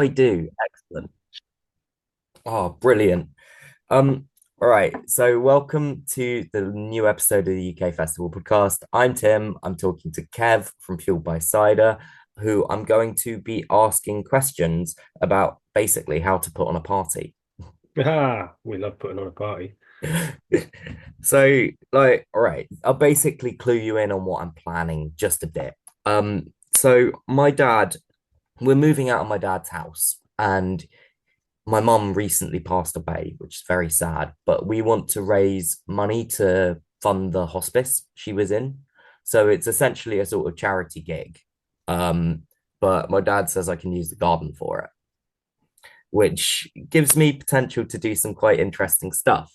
I do. Excellent. Oh, brilliant. Um, all right. So welcome to the new episode of the UK Festival podcast. I'm Tim. I'm talking to Kev from Fueled by Cider, who I'm going to be asking questions about basically how to put on a party. Ah, we love putting on a party. So, like, all right, I'll basically clue you in on what I'm planning just a bit. So my dad, we're moving out of my dad's house, and my mum recently passed away, which is very sad, but we want to raise money to fund the hospice she was in. So it's essentially a sort of charity gig. Um, but my dad says I can use the garden for it, which gives me potential to do some quite interesting stuff.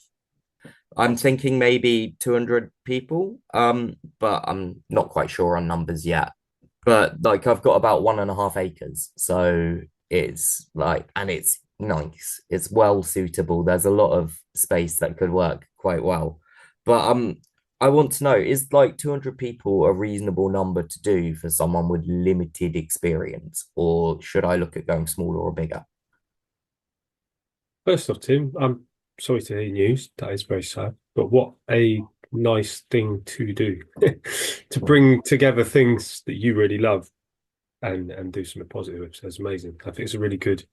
I'm thinking maybe 200 people, but I'm not quite sure on numbers yet. But like I've got about 1.5 acres, so it's like, and it's nice. It's well suitable. There's a lot of space that could work quite well. But I want to know, is like 200 people a reasonable number to do for someone with limited experience, or should I look at going smaller or bigger? First off, Tim, I'm sorry to hear news. That is very sad. But what a nice thing to do to bring together things that you really love and do something positive. That's amazing. I think it's a really good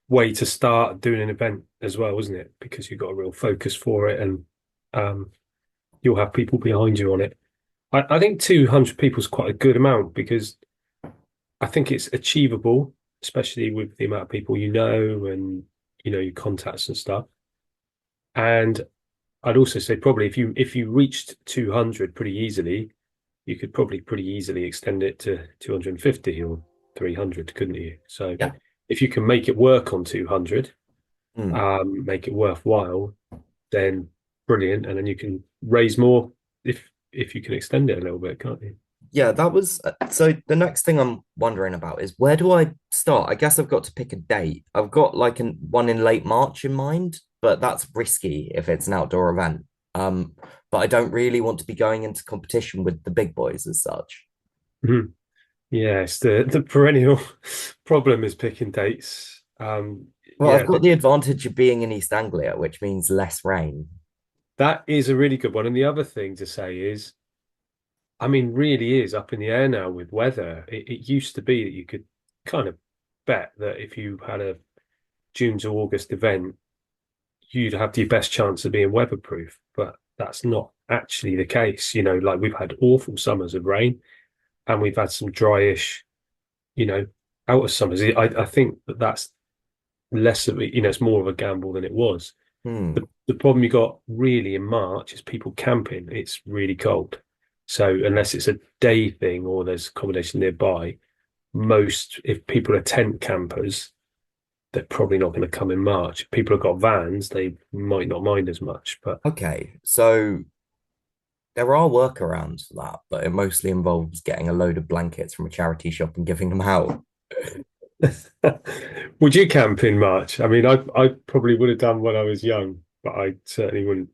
way to start doing an event as well, isn't it? Because you've got a real focus for it and um, you'll have people behind you on it. I think 200 people is quite a good amount because I think it's achievable, especially with the amount of people you know and your contacts and stuff. And I'd also say probably if you reached 200 pretty easily, you could probably pretty easily extend it to 250 or 300, couldn't you? So Yeah. if you can make it work on 200, Hmm. make it worthwhile, then brilliant. And then you can raise more if you can extend it a little bit, can't you? Yeah, that was so the next thing I'm wondering about is where do I start? I guess I've got to pick a date. I've got like one in late March in mind, but that's risky if it's an outdoor event. But I don't really want to be going into competition with the big boys as such. Mhm. Yeah, it's the perennial problem is picking dates. Well, I've Yeah, got the advantage of being in East Anglia, which means less rain. that is a really good one. And the other thing to say is, I mean, really is up in the air now with weather. It used to be that you could kind of bet that if you had a June to August event, you'd have the best chance of being weatherproof. But that's not actually the case. Like we've had awful summers of rain and we've had some dryish, you know, out of summers. I think that's less of it, it's more of a gamble than it was. Hmm. The problem you got really in March is people camping. It's really cold. So unless it's a day thing or there's accommodation nearby, if people are tent campers, they're probably not going to come in March. If people have got vans, they might not mind as much. But Okay, so there are workarounds for that, but it mostly involves getting a load of blankets from a charity shop and giving them out. would you camp in March? I mean, I probably would have done when I was young, but I certainly wouldn't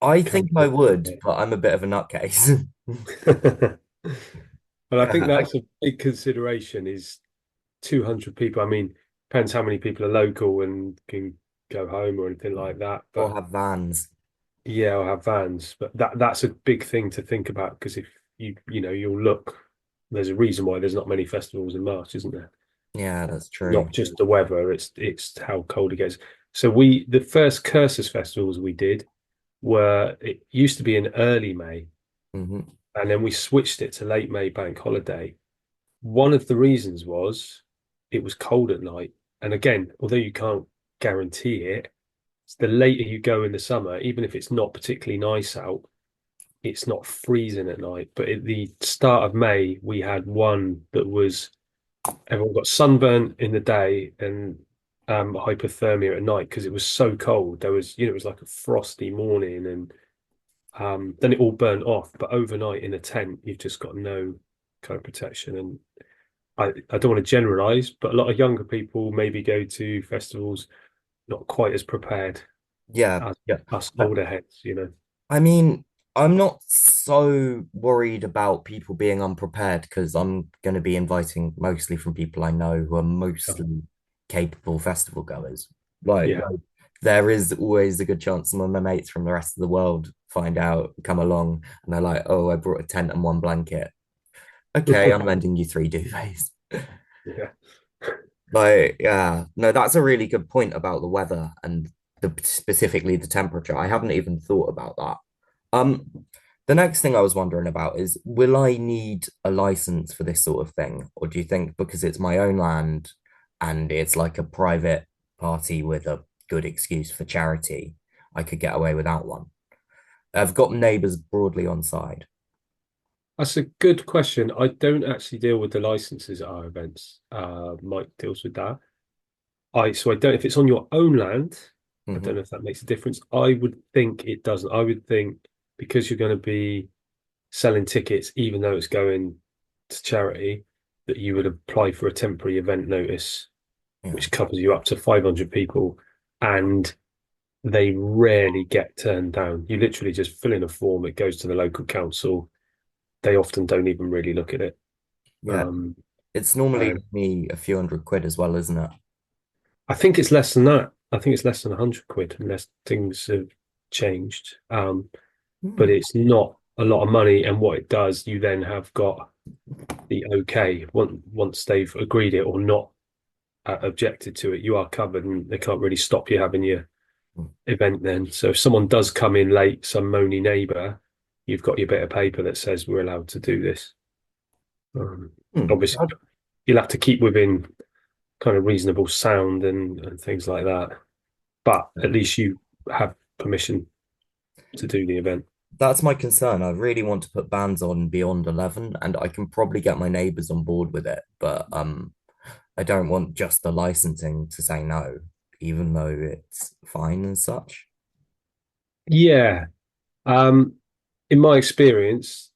I think camp. I would, but I'm a bit of a nutcase. But I think I that's a big consideration is 200 people. I mean, depends how many people are local and can go home or anything like that. or But have vans. yeah, I'll have vans. But that's a big thing to think about because if you'll look, there's a reason why there's not many festivals in March, isn't there? Yeah, that's true. Not just the weather, it's how cold it gets. So the first Cursus festivals we did it used to be in early May, Hmm. and then we switched it to late May bank holiday. One of the reasons was it was cold at night. And again, although you can't guarantee it, the later you go in the summer, even if it's not particularly nice out, it's not freezing at night. But at the start of May, we had one that was everyone got sunburnt in the day and hypothermia at night because it was so cold. It was like a frosty morning and then it all burnt off. But overnight in a tent, you've just got no kind of protection. And I don't want to generalize, but a lot of younger people maybe go to festivals not quite as prepared Yeah, as yeah. us I, older heads. I mean, I'm not so worried about people being unprepared because I'm going to be inviting mostly from people I know who are Oh, mostly capable festival goers. Yeah. There is always a good chance some of my mates from the rest of the world find out, come along, and they're like, "Oh, I brought a tent and one blanket. Okay, I'm lending you three duvets." Yeah. Yeah, no, that's a really good point about the weather and specifically the temperature. I haven't even thought about that. Um, the next thing I was wondering about is, will I need a license for this sort of thing? Or do you think because it's my own land and it's like a private party with a good excuse for charity, I could get away without one? I've got neighbors broadly on side. That's a good question. I don't actually deal with the licenses at our events. Mike deals with that. I don't, if it's on your own land, I don't Hmm. know if that makes a difference. I would think it doesn't. I would think because you're going to be selling tickets, even though it's going to charity, that you would apply for a temporary event notice, Yeah. which covers you up to 500 people, and they rarely get turned down. You literally just fill in a form, it goes to the local council. They often don't even really look at it. Yeah. Um, It's normally and me a few hundred quid as well, isn't it? I think it's less than that. I think it's less than 100 quid unless things have changed. But Hmm. it's not a lot of money. And what it does, you then have got the okay once they've agreed it or not objected to it, you are covered and they can't really stop you having your event then. So if someone does come in late, some moany neighbour, you've got your bit of paper that says we're allowed to do this. Um, Hmm. Obviously, you'll have to keep within kind of reasonable sound and things like that. But at least you have permission to do the event. That's my concern. I really want to put bands on beyond 11, and I can probably get my neighbors on board with it, but I don't want just the licensing to say no, even though it's fine and such. Yeah. Um, in my experience,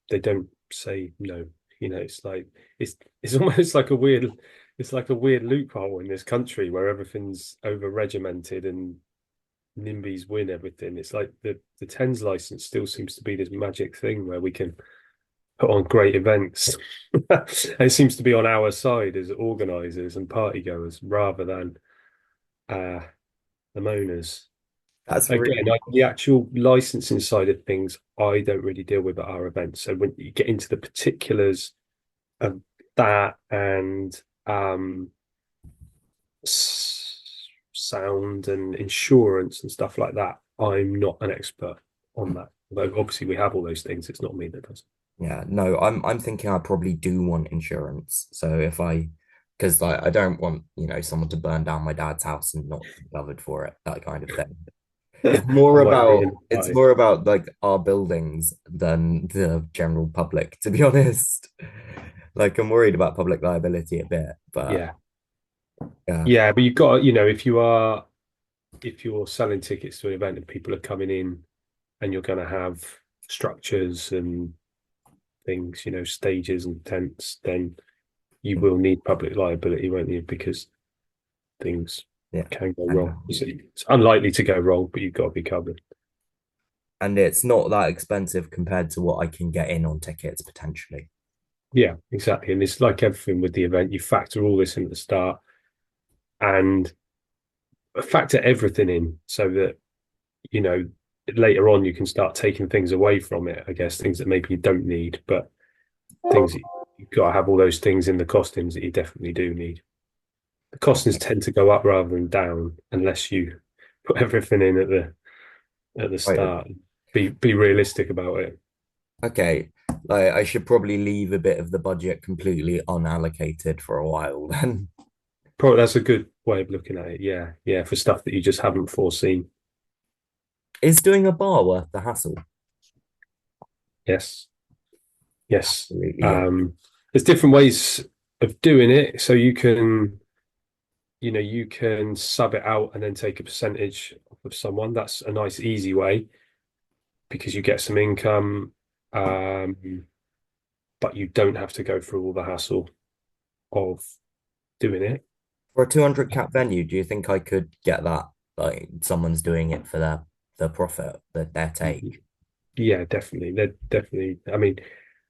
they don't say no. It's like it's almost like a weird it's like a weird loophole in this country where everything's over regimented and NIMBYs win everything. It's like the Tens license still seems to be this magic thing where we can put on great events. And it seems to be on our side as organisers and party goers rather than uh the moaners. That's Again, really the actual licensing side of things, I don't really deal with at our events. So when you get into the particulars of that and sound and insurance and stuff like that, I'm not an expert on that. Although obviously we have all those things, it's not me that does. yeah, no, I'm thinking I probably do want insurance. So if I because like I don't want, someone to burn down my dad's house and not be covered for it, that kind of thing. It's more That might be about in the it's party. more about like our buildings than the general public, to be honest. Like I'm worried about public liability a bit, but Yeah. yeah. Yeah, but you've got, if you're selling tickets to an event and people are coming in and you're going to have structures and things, stages and tents, then you will need public liability, won't you? Because things Yeah. can go And wrong. It's unlikely to go wrong, but you've got to be covered. and it's not that expensive compared to what I can get in on tickets potentially. Yeah, exactly. And it's like everything with the event, you factor all this in at the start and factor everything in so that, you know, later on you can start taking things away from it, I guess, things that maybe you don't need, but things that you've got to have all those things in the costumes that you definitely do need. The costings tend to go up rather than down unless you put everything in at the Right. start. Be realistic about it. Okay. Like I should probably leave a bit of the budget completely unallocated for a while then. Probably that's a good way of looking at it. Yeah, yeah, for stuff that you just haven't foreseen. Is doing a bar worth the hassle? Yes, yes. Absolutely, yeah. There's different ways of doing it, so you can sub it out and then take a percentage of someone. That's a nice, easy way because you get some income, um, but you don't have to go through all the hassle of doing it. For a 200 cap venue, do you think I could get that? Like someone's doing it for their profit, their take. Yeah, definitely. They're definitely. I mean,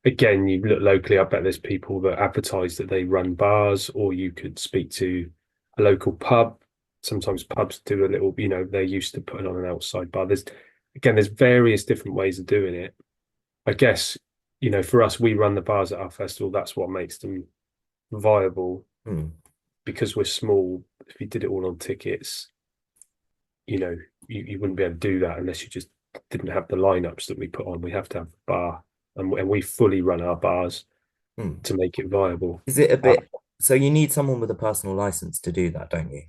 again, you look locally. I bet there's people that advertise that they run bars, or you could speak to a local pub. Sometimes pubs do a little, they're used to putting on an outside bar. There's various different ways of doing it. I guess, for us, we run the bars at our festival. That's what makes them viable Hmm. because we're small. If you did it all on tickets, you wouldn't be able to do that unless you just didn't have the lineups that we put on. We have to have a bar, and we fully run our bars Hmm. to make it viable. Is it a Uh, bit, so you need someone with a personal license to do that, don't you?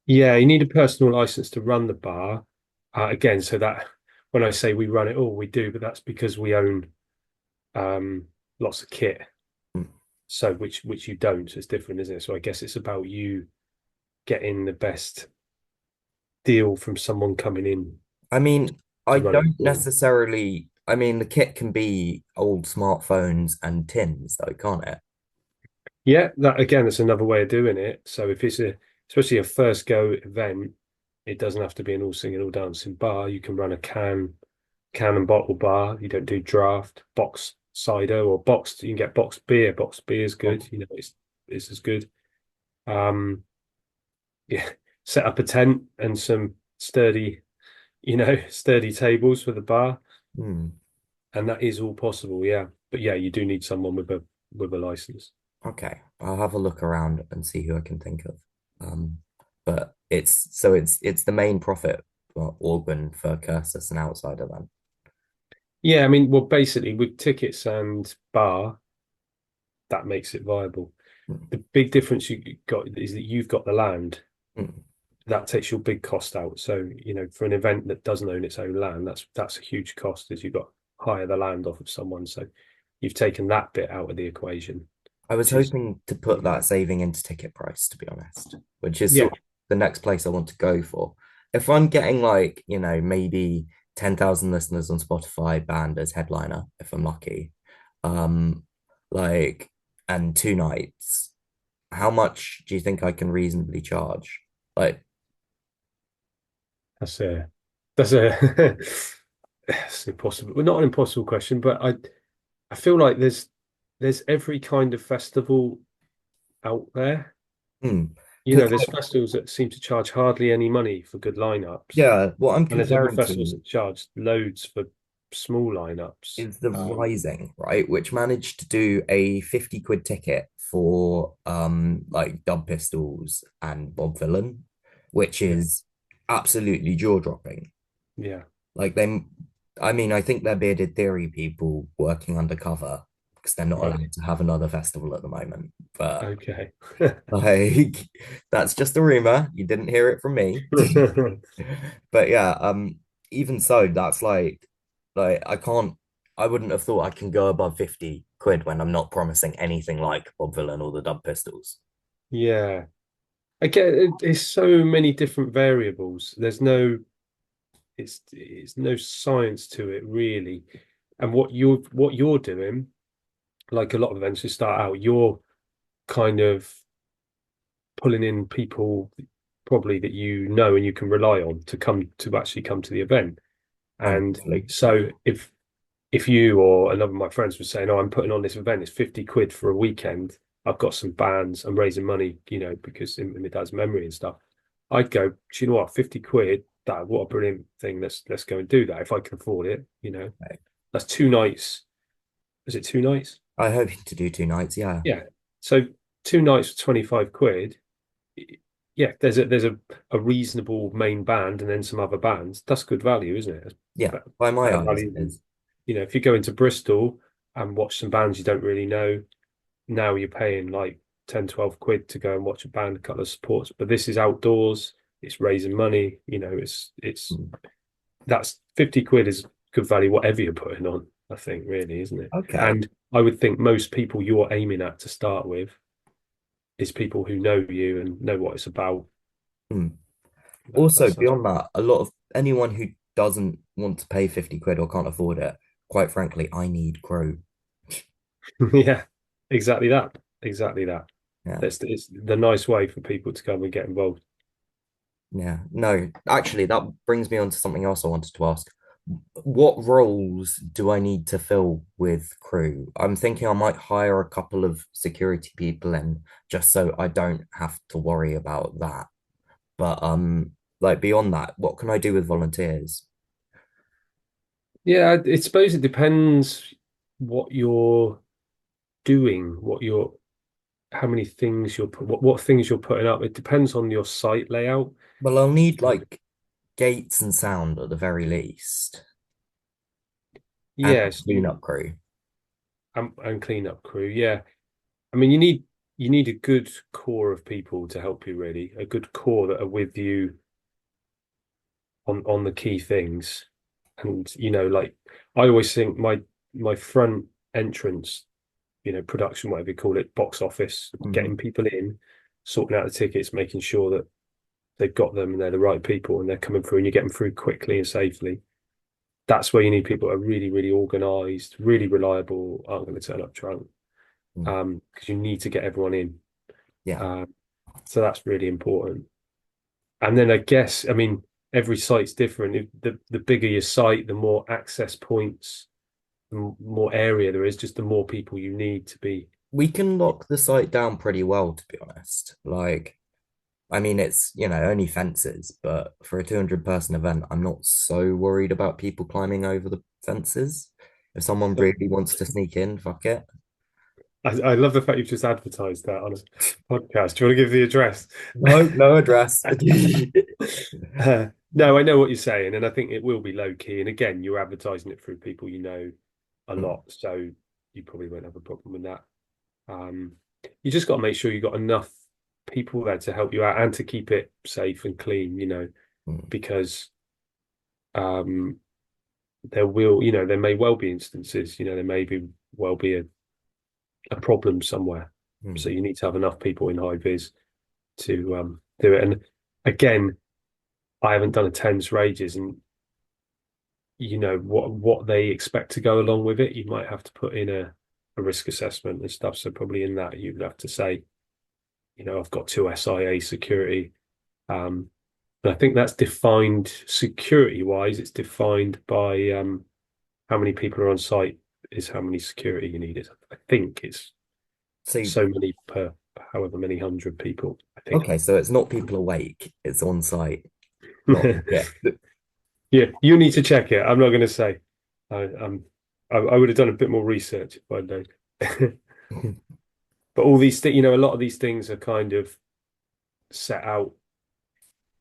yeah, you need a personal license to run the bar. Again, so that when I say we run it all, we do, but that's because we own um, lots of kit. Hmm. So which you don't, so it's different, isn't it? So I guess it's about you getting the best deal from someone coming in I mean, I to run it don't for you. necessarily, I mean, the kit can be old smartphones and tins, though, can't it? Yeah, that again, that's another way of doing it. So if it's especially a first go event, it doesn't have to be an all singing, all dancing bar. You can run a can and bottle bar. You don't do draft, box cider or boxed. You can get boxed beer. Boxed beer is Oh. good. It's as good. Um, yeah, set up a tent and some sturdy tables for the bar, Hmm. and that is all possible. Yeah, but yeah, you do need someone with a license. Okay, I'll have a look around and see who I can think of. Um, but it's the main profit organ for Cursus and Outsider then. Yeah, I mean, well, basically with tickets and bar, that makes it viable. Hmm. The big difference you got is that you've got the land. Hmm. That takes your big cost out. So, for an event that doesn't own its own land, that's a huge cost as you've got to hire the land off of someone. So you've taken that bit out of the equation, I was which is hoping to put that saving into ticket price, to be honest, which is yeah, sort of the next place I want to go for. If I'm getting like, maybe 10,000 listeners on Spotify band as headliner, if I'm lucky, um, like, and 2 nights, how much do you think I can reasonably charge? Like, that's a that's a it's impossible. Well, not an impossible question, but I feel like there's every kind of festival out there. hmm, There's because festivals that seem to charge hardly any money for good lineups, yeah, what I'm and there's other comparing festivals to that charge loads for small lineups. is the Rising, right? Which managed to do a 50 quid ticket for like Dub Pistols and Bob Vylan, which Yeah, is absolutely jaw-dropping. yeah. Like they I mean, I think they're bearded theory people working undercover because they're not Right. allowed to have another festival at the moment. But Okay. like that's just a rumor. You didn't hear it from me. But yeah, even so, that's like I wouldn't have thought I can go above 50 quid when I'm not promising anything like Bob Vylan or the Dub Pistols. Yeah. Again, it's so many different variables. It's no science to it really. And what you're doing, like a lot of events, you start out, you're kind of pulling in people probably that and you can rely on to actually come to the event. And Hopefully. so if you or another of my friends was saying, "Oh, I'm putting on this event, it's 50 quid for a weekend. I've got some bands, I'm raising money, because in my dad's memory and stuff." I'd go, "Do you know what? 50 quid, that what a brilliant thing. Let's go and do that if I can afford it. Okay. That's 2 nights. Is it 2 nights? I hope to do 2 nights, yeah. Yeah. So 2 nights for 25 quid. Yeah, there's a reasonable main band and then some other bands. That's good value, isn't it? Yeah, That's by my better eyes value it than, is. if you go into Bristol and watch some bands you don't really know, now you're paying like 10, 12 quid to go and watch a band, a couple of supports. But this is outdoors, it's raising money, it's Hmm. that's 50 quid is good value, whatever you're putting on, I think, really, isn't it? Okay. And I would think most people you're aiming at to start with is people who know you and know what it's about. Hmm. That Also, sounds beyond that, a lot of anyone who doesn't want to pay 50 quid or can't afford it, quite frankly, I need crew. yeah, exactly that. Exactly that. Yeah. It's the nice way for people to come and get involved. Yeah. No, actually, that brings me on to something else I wanted to ask. what roles do I need to fill with crew? I'm thinking I might hire a couple of security people in just so I don't have to worry about that. But like beyond that, what can I do with volunteers? Yeah, I suppose it depends what you're doing, how many things what things you're putting up. It depends on your site layout. Well, I'll need So, like gates and sound at the very least, and a yes, cleanup crew. and cleanup crew. Yeah, I mean, you need a good core of people to help you, really, a good core that are with you on the key things. And like I always think my front entrance, production, whatever you call it, box office, Hmm. getting people in, sorting out the tickets, making sure that they've got them and they're the right people and they're coming through and you get them through quickly and safely. That's where you need people that are really, really organized, really reliable, aren't going to turn up drunk. Mm. Because you need to get everyone in. Yeah. Um, so that's really important. And then I guess, I mean, every site's different. The bigger your site, the more access points, the more area there is, just the more people you need to be. We can lock the site down pretty well, to be honest. Like, I mean, it's, only fences, but for a 200 person event, I'm not so worried about people climbing over the fences. If someone really wants to sneak in, fuck it. I love the fact you've just advertised that on a podcast. Do you want to give the address? No, no address. No, I know what you're saying, and I think it will be low key. And again, you're advertising it through people you know a Mm, lot, so you probably won't have a problem with that. Um, you just got to make sure you've got enough people there to help you out and to keep it safe and clean, mm, because um, there may well be instances, there may be well be a problem somewhere. So mm. you need to have enough people in high vis to do it. And again, I haven't done a tens for ages, and what they expect to go along with it. You might have to put in a risk assessment and stuff. So probably in that you'd have to say, I've got two SIA security. Um, and I think that's defined security wise. It's defined by how many people are on site is how many security you need. I think it's So, so many per however many hundred people. I think. okay, so it's not people awake, it's on site. Not, yeah. Yeah, you need to check it. I'm not going to say. I would have done a bit more research if I'd known. But all these things, a lot of these things are kind of set out,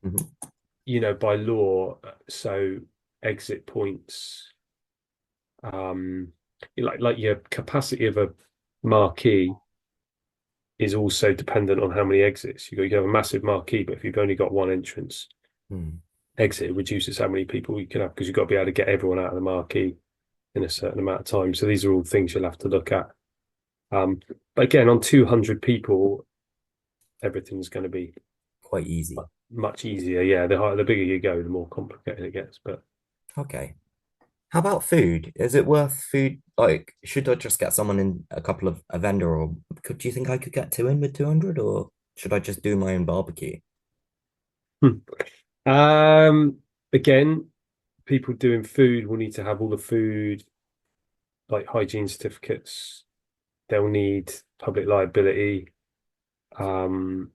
Mhm. by law. So exit points, like your capacity of a marquee is also dependent on how many exits. You have a massive marquee, but if you've only got one entrance Mm. exit, it reduces how many people you can have because you've got to be able to get everyone out of the marquee in a certain amount of time. So these are all things you'll have to look at. But again, on 200 people, everything's going to be Quite easy. much easier. Yeah, the bigger you go, the more complicated it gets. But Okay. How about food? Is it worth food? Like, should I just get someone in a vendor, or do you think I could get two in with 200, or should I just do my own barbecue? um, again, people doing food will need to have all the food, like hygiene certificates. They'll need public liability, um,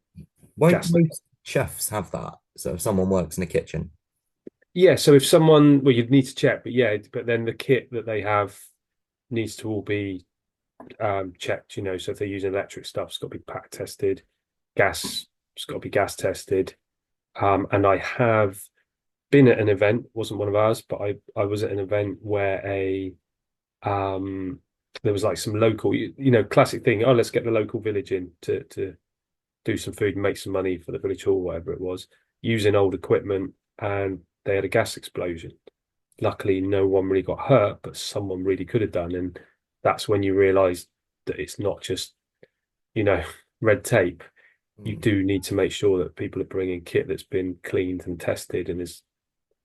Won't gas. most chefs have that? So if someone works in the kitchen. Yeah, so if someone, well, you'd need to check, but yeah, but then the kit that they have needs to all be checked. So if they're using electric stuff, it's got to be pack tested. Gas, it's got to be gas tested. And I have been at an event, wasn't one of ours, but I was at an event where um there was like some local, classic thing. Oh, let's get the local village in to do some food and make some money for the village hall, whatever it was, using old equipment, and they had a gas explosion. Luckily, no one really got hurt, but someone really could have done. And that's when you realize that it's not just, you know, red tape. You Mm. do need to make sure that people are bringing kit that's been cleaned and tested and is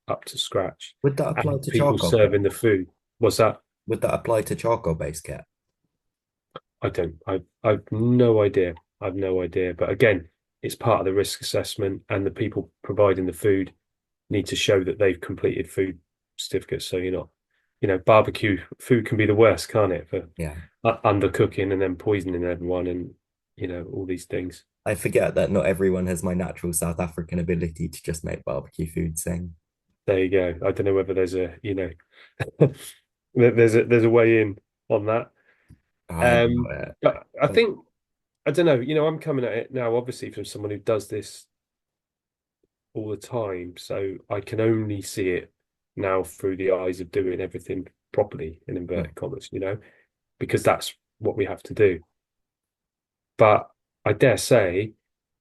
up to scratch. Would that apply And to people charcoal kit? serving the food. What's that? Would that apply to charcoal based kit? I don't. I've no idea. I've no idea. But again, it's part of the risk assessment, and the people providing the food need to show that they've completed food certificates, so you're not, barbecue food can be the worst, can't it? For Yeah. undercooking and then poisoning everyone, and all these things. I forget that not everyone has my natural South African ability to just make barbecue food sing. There you go. I don't know whether there's a, there's a way in on that. I know it. But I think I don't know. I'm coming at it now, obviously, from someone who does this all the time, so I can only see it now through the eyes of doing everything properly in inverted commas, because that's what we have to do. But I dare say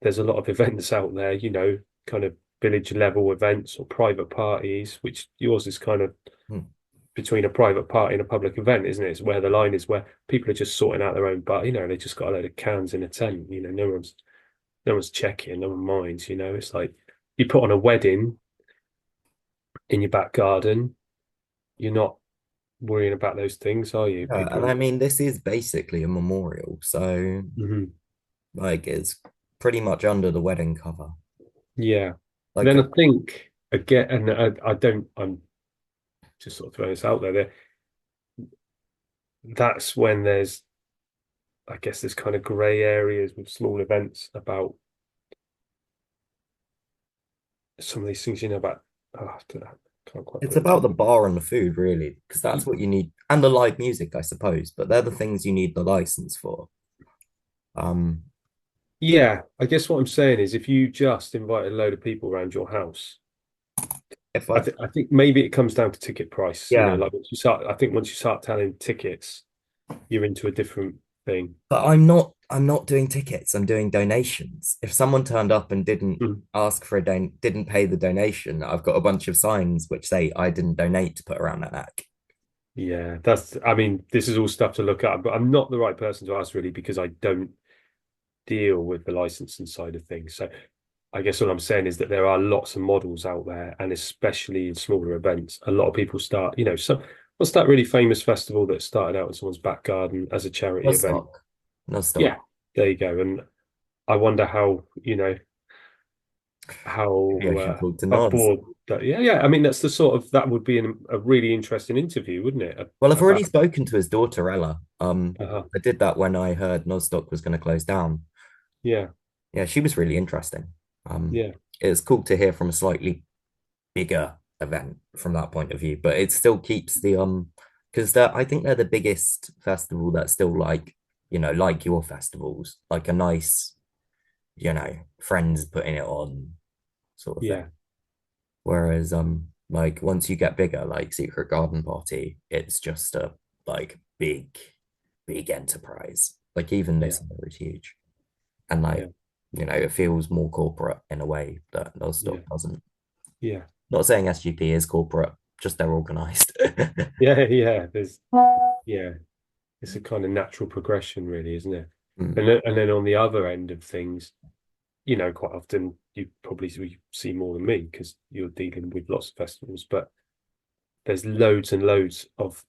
there's a lot of events out there, kind of village level events or private parties, which yours is kind of Hmm. between a private party and a public event, isn't it? It's where the line is, where people are just sorting out their own, but they just got a load of cans in a tent. No one's checking, no one minds. It's like you put on a wedding in your back garden, you're not worrying about those things, are you? Yeah, and I People. mean, this is basically a memorial, so Mhm. like it's pretty much under the wedding cover. Yeah. And Like, then I think again, and I don't, I'm just sort of throwing this out there. That's when I guess there's kind of grey areas with small events about some of these things, about, oh, I don't know, can't quite it's put it about to. the bar and the food, really, because that's what you need, and the live music, I suppose. But they're the things you need the license for. Um, Yeah, I guess what I'm saying is if you just invite a load of people around your house, if I, I, th I think maybe it comes down to ticket price. yeah, Like once you start telling tickets, you're into a different thing. but I'm not doing tickets. I'm doing donations. If someone turned up and didn't Mm. ask for didn't pay the donation, I've got a bunch of signs which say I didn't donate to put around their neck. Yeah, I mean, this is all stuff to look at, but I'm not the right person to ask really because I don't deal with the licensing side of things. So I guess what I'm saying is that there are lots of models out there, and especially in smaller events, a lot of people start, so what's that really famous festival that started out in someone's back garden as a charity No event? stock, no stock. Yeah, there you go. And I wonder how, Maybe I how should talk to above Nods. board that. Yeah, yeah. I mean, that's the sort of that would be a really interesting interview, wouldn't it? Well, I've already About spoken to his daughter Ella. uh, I did that when I heard Nostock was going to close down. yeah, Yeah, she was really interesting. Um, yeah, it's cool to hear from a slightly bigger event from that point of view, but it still keeps the because I think they're the biggest festival that's still like like your festivals, like a nice friends putting it on sort of thing. yeah, Whereas like once you get bigger, like Secret Garden Party, it's just a like big enterprise. Like even yeah, this year is huge. And yeah, like, it feels more corporate in a way that yeah, Nostock doesn't. yeah, Not saying SGP is corporate, just they're organized. yeah, yeah. Yeah, it's a kind of natural progression, really, isn't it? Mm. And then on the other end of things, quite often you probably see more than me because you're dealing with lots of festivals, but there's loads and loads of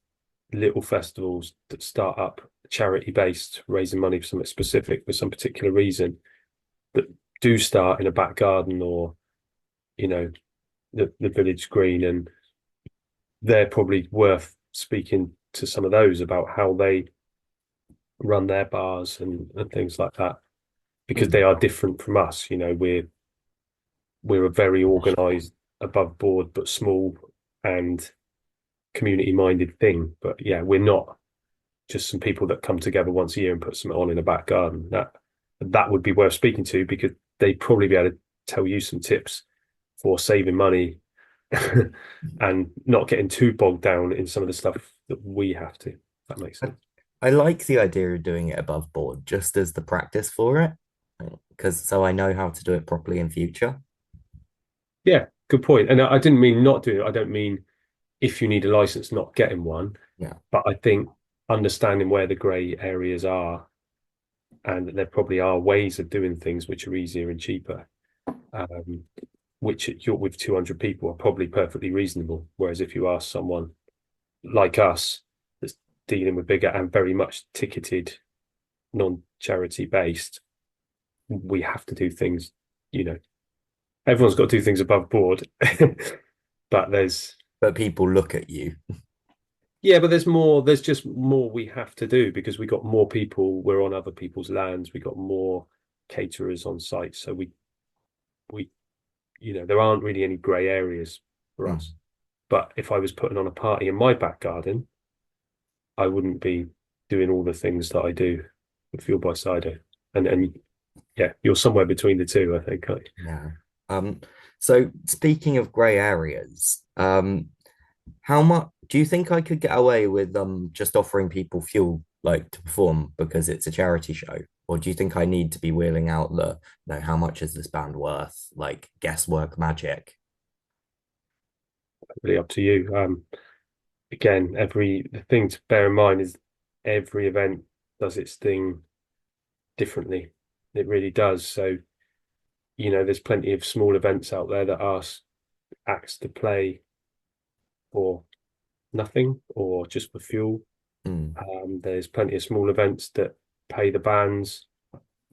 little festivals that start up charity based, raising money for something specific for some particular reason that do start in a back garden or, you know, the village green. And they're probably worth speaking to some of those about how they run their bars and things like that because they Mm. are different from us. We're a very organized, above board, but small and community minded thing. But yeah, we're not just some people that come together once a year and put something on in a back garden. That would be worth speaking to because they'd probably be able to tell you some tips for saving money and not getting too bogged down in some of the stuff that we have to. If that makes I, sense. I like the idea of doing it above board just as the practice for it, because so I know how to do it properly in future. Yeah, good point. And I didn't mean not doing it. I don't mean if you need a license, not getting one. Yeah. But I think understanding where the grey areas are, and there probably are ways of doing things which are easier and cheaper, um, which you're with 200 people are probably perfectly reasonable. Whereas if you ask someone like us that's dealing with bigger and very much ticketed, non-charity based, we have to do things, you know, everyone's got to do things above board, but there's but people look at you. Yeah, but there's just more we have to do because we got more people, we're on other people's lands, we got more caterers on site. So we there aren't really any grey areas for us. Mm, But if I was putting on a party in my back garden, I wouldn't be doing all the things that I do with Fuel by Cider. And yeah, you're somewhere between the two, I think. yeah. Um, so speaking of grey areas, how much do you think I could get away with just offering people fuel like to perform because it's a charity show? Or do you think I need to be wheeling out how much is this band worth? Like guesswork magic. Really up to you. Again, the thing to bear in mind is every event does its thing differently. It really does. So, there's plenty of small events out there that ask acts to play for nothing or just for fuel. Mm, There's plenty of small events that pay the bands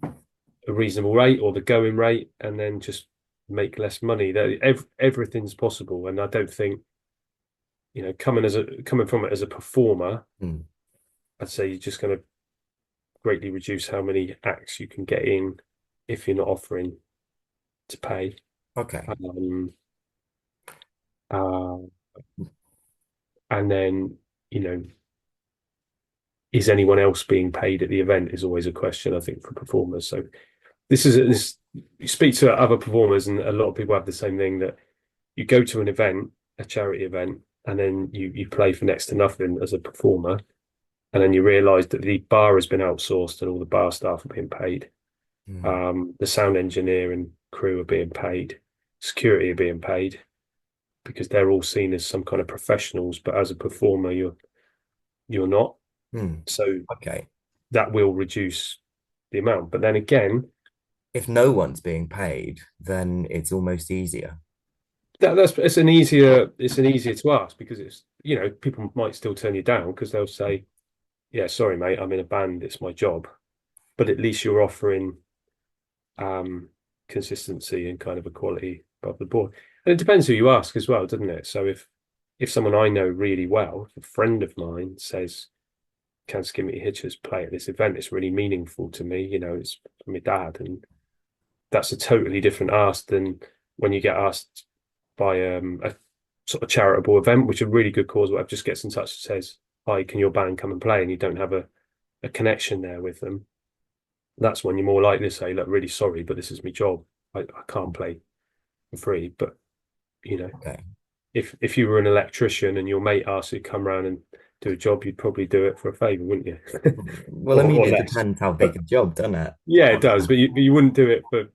a reasonable rate or the going rate and then just make less money. Everything's possible. And I don't think, coming from it as a performer, mm. I'd say you're just going to greatly reduce how many acts you can get in if you're not offering to pay. Okay. Um, uh, and then, you know, is anyone else being paid at the event is always a question, I think, for performers. So this you speak to other performers, and a lot of people have the same thing that you go to an event, a charity event, and then you play for next to nothing as a performer, and then you realise that the bar has been outsourced and all the bar staff are being paid. Mm, The sound engineer and crew are being paid, security are being paid because they're all seen as some kind of professionals, but as a performer, you're not. mm. So Okay. that will reduce the amount. But then again, If no one's being paid, then it's almost easier. that's it's an easier to ask because it's people might still turn you down because they'll say, yeah, sorry mate, I'm in a band, it's my job. But at least you're offering um consistency and kind of equality above the board. And it depends who you ask as well, doesn't it? So if someone I know really well, if a friend of mine says, can Skimmy Hitchers play at this event? It's really meaningful to me. It's my dad, and that's a totally different ask than when you get asked by a sort of charitable event, which a really good cause, whatever, just gets in touch and says, "Hi, can your band come and play?" And you don't have a connection there with them. That's when you're more likely to say, "Look, really sorry, but this is my job. I can't play for free." But you know, Okay. if you were an electrician and your mate asked you to come around and do a job, you'd probably do it for a favour, wouldn't you? Well, I mean, Or it less. depends how big But a job, doesn't it? yeah, it does. But you wouldn't do it for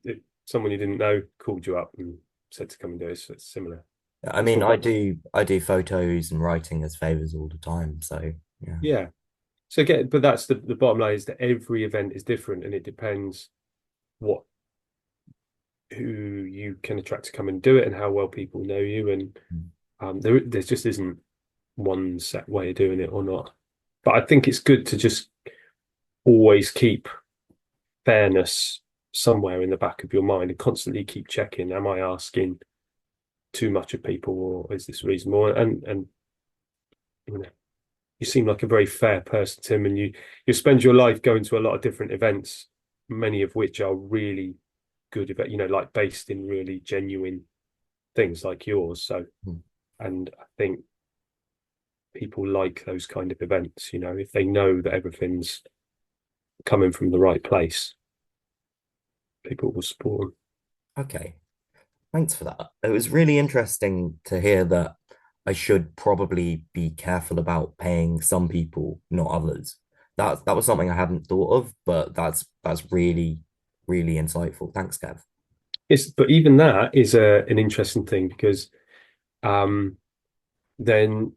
someone you didn't know called you up and said to come and do it. So it's similar. I It's mean, all about I do photos and writing as favors all the time. So yeah. yeah. So again, but that's the bottom line is that every event is different and it depends what who you can attract to come and do it and how well people know you. And there just isn't one set way of doing it or not. But I think it's good to just always keep fairness somewhere in the back of your mind and constantly keep checking, am I asking too much of people or is this reasonable? And you know, you seem like a very fair person, Tim, and you spend your life going to a lot of different events, many of which are really good event, like based in really genuine things like yours. So, Mm. and I think people like those kind of events, if they know that everything's coming from the right place, people will support them. Okay. Thanks for that. It was really interesting to hear that I should probably be careful about paying some people, not others. That was something I hadn't thought of, but that's really, really insightful. Thanks, Kev. But even that is an interesting thing because um, then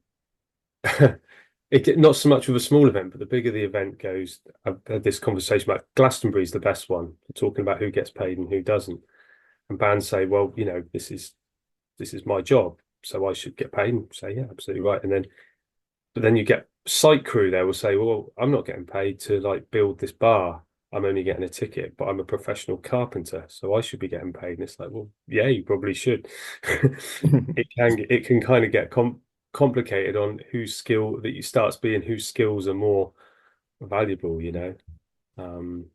not so much of a small event, but the bigger the event goes. I've had this conversation about Glastonbury's the best one, talking about who gets paid and who doesn't. And bands say, well, this is my job, so I should get paid. And say, yeah, absolutely right. But then you get site crew there will say, well, I'm not getting paid to like build this bar. I'm only getting a ticket, but I'm a professional carpenter, so I should be getting paid. And it's like, well, yeah, you probably should. It can kind of get complicated on whose skill that you starts being whose skills are more valuable, Um,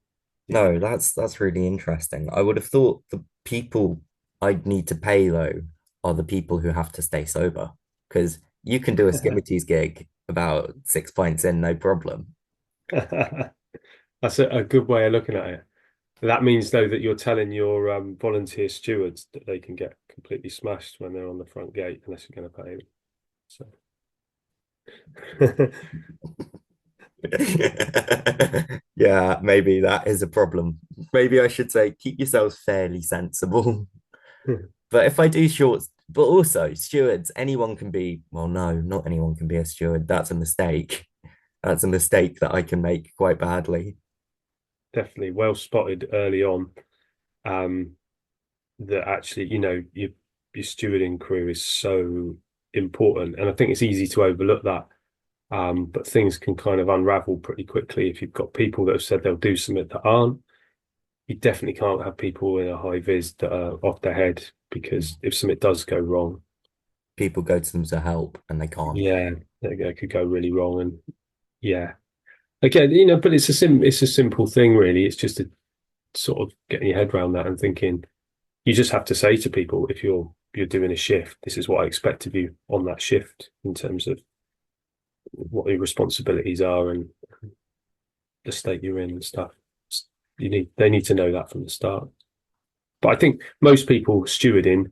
yeah. No, that's really interesting. I would have thought the people I'd need to pay though are the people who have to stay sober, because you can do a skimmities gig about 6 pints in, no problem. That's a good way of looking at it. That means though that you're telling your volunteer stewards that they can get completely smashed when they're on the front gate unless you're going to pay them. So Yeah, maybe that is a problem. Maybe I should say keep yourselves fairly sensible. But if I do shorts, but also stewards, anyone can be, well, no, not anyone can be a steward. That's a mistake. That's a mistake that I can make quite badly. definitely well spotted early on. Um, that actually, your stewarding crew is so important, and I think it's easy to overlook that. But things can kind of unravel pretty quickly if you've got people that have said they'll do something that aren't. You definitely can't have people in a high vis that are off their head because if something does go wrong, People go to them to help and they can't. yeah, it could go really wrong. And yeah, again, but it's a simple thing, really. It's just a sort of getting your head around that and thinking you just have to say to people if you're doing a shift, this is what I expect of you on that shift in terms of what your responsibilities are and the state you're in and stuff. They need to know that from the start. But I think most people stewarding,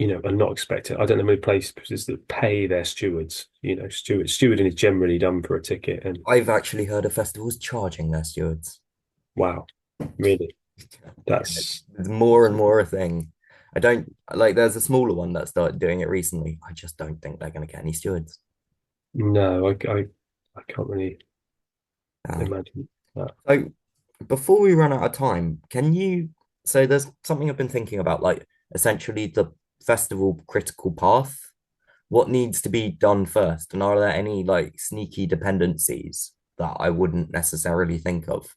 are not expected. I don't know many places that pay their stewards. Stewarding is generally done for a ticket. And I've actually heard of festivals charging their stewards. wow, really, Yeah, that's it's more and more a thing. I don't like, there's a smaller one that started doing it recently. I just don't think they're going to get any stewards. no, I can't really Uh, imagine that. so before we run out of time, can you? So there's something I've been thinking about, like essentially the festival critical path. What needs to be done first? And are there any like sneaky dependencies that I wouldn't necessarily think of?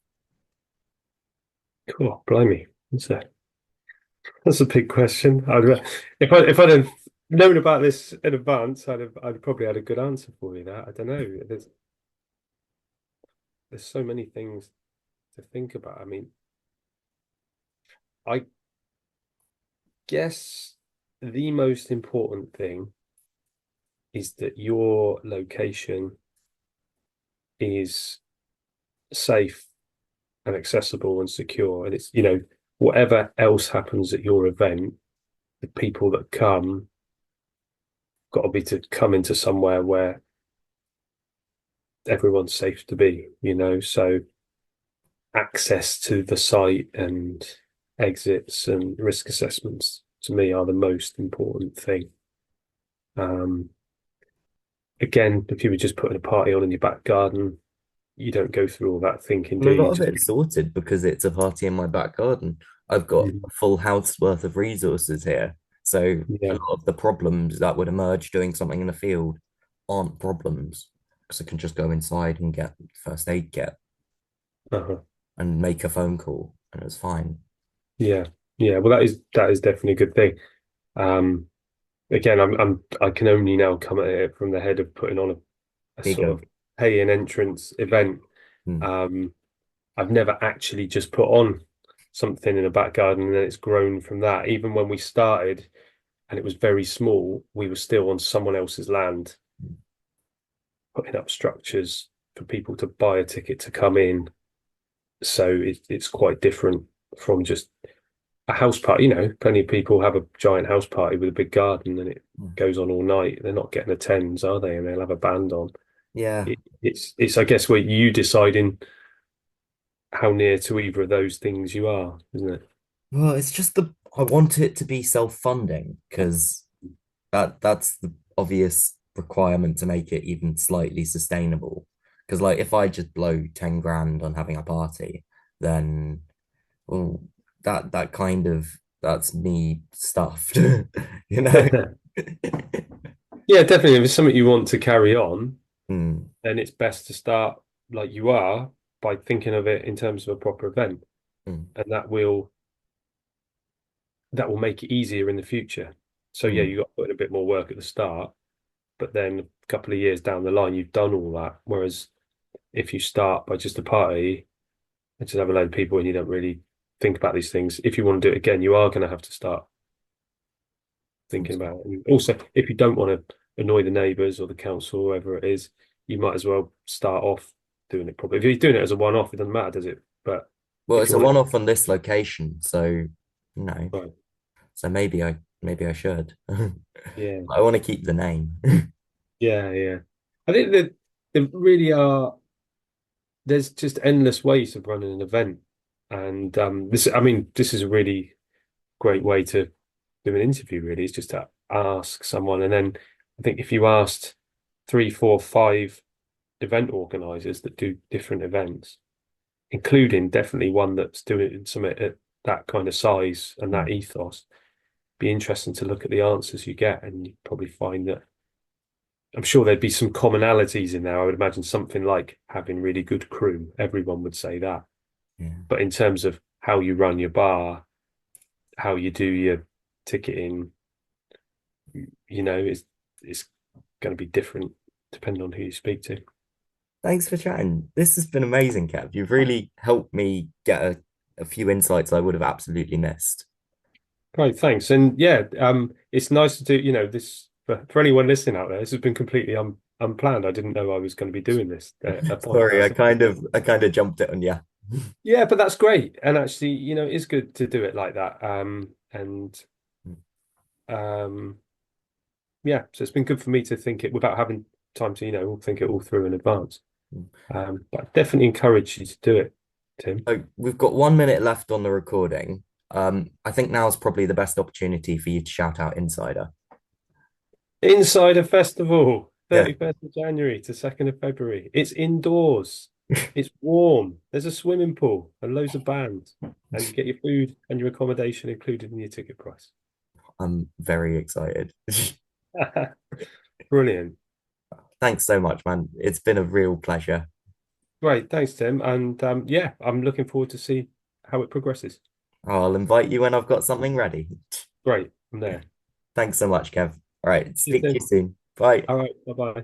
Cool, blimey, that's a big question. If I'd have known about this in advance, I'd probably had a good answer for you. That I don't know. There's so many things to think about. I mean, I guess the most important thing is that your location is safe and accessible and secure. And it's, whatever else happens at your event, the people that come got to be to come into somewhere where everyone's safe to be, So access to the site and exits and risk assessments to me are the most important thing. Um, Again, if you were just putting a party on in your back garden, you don't go through all that thinking, And do a you? lot You of just it's sorted because it's a party in my back garden. I've got Mhm. a full house worth of resources here. So a Yeah. lot of the problems that would emerge doing something in the field aren't problems because I can just go inside and get first aid kit Uh-huh. and make a phone call and it's fine. Yeah. Yeah. Well, that is definitely a good thing. Um, Again, I can only now come at it from the head of putting on a sort Ego. of pay an entrance event. Hmm. Um, I've never actually just put on something in a back garden and then it's grown from that. Even when we started and it was very small, we were still on someone else's land, putting up structures for people to buy a ticket to come in. So it's quite different from just a house party. Plenty of people have a giant house party with a big garden and it goes on all night. They're not getting a tens, are they? And they'll have a band on. Yeah. It's I guess where you deciding how near to either of those things you are, isn't it? Well, it's just I want it to be self-funding because that's the obvious requirement to make it even slightly sustainable. Because like if I just blow 10 grand on having a party, then well that kind of that's me stuffed, you know? Yeah, definitely. If it's something you want to carry on, Mm, then it's best to start like you are by thinking of it in terms of a proper event, mm, and that will make it easier in the future. So yeah, mm. you got to put in a bit more work at the start, but then a couple of years down the line, you've done all that. Whereas if you start by just a party and just have a load of people and you don't really think about these things, if you want to do it again, you are going to have to start thinking about it. And also, if you don't want to annoy the neighbours or the council, or whoever it is, you might as well start off doing it properly. If you're doing it as a one-off, it doesn't matter, does it? But Well, if it's you a want one-off on this location, so right, so maybe I should. yeah, I want to keep the name. yeah, yeah. I think that there really are. There's just endless ways of running an event, and this. I mean, this is a really great way to do an interview. Really, is just to ask someone, and then I think if you asked three, four, five event organizers that do different events, including definitely one that's doing something at that kind of size and that ethos, be interesting to look at the answers you get, and you probably find that I'm sure there'd be some commonalities in there. I would imagine something like having really good crew. Everyone would say that. Yeah. But in terms of how you run your bar, how you do your ticketing, it's going to be different depending on who you speak to. Thanks for chatting. This has been amazing, Kev. You've really helped me get a few insights I would have absolutely missed. Great, thanks. And yeah, it's nice to do, this for anyone listening out there. This has been completely unplanned. I didn't know I was going to be doing this, a Sorry, podcast. I kind of jumped it on you. Yeah, but that's great. And actually, it's good to do it like that. And um, yeah, so it's been good for me to think it without having time to, think it all through in advance. But I definitely encourage you to do it, Tim. So we've got 1 minute left on the recording. I think now's probably the best opportunity for you to shout out Incider. Incider Festival, Yeah. 31st of January to 2nd of February. It's indoors. It's warm. There's a swimming pool and loads of bands. And you get your food and your accommodation included in your ticket price. I'm very excited. Brilliant. Thanks so much, man. It's been a real pleasure. Great. Thanks, Tim. And yeah, I'm looking forward to see how it progresses. I'll invite you when I've got something ready. Great. I'm there. Thanks so much, Kev. All right, Cheers, speak to you Tim. soon. Bye. All right. Bye-bye.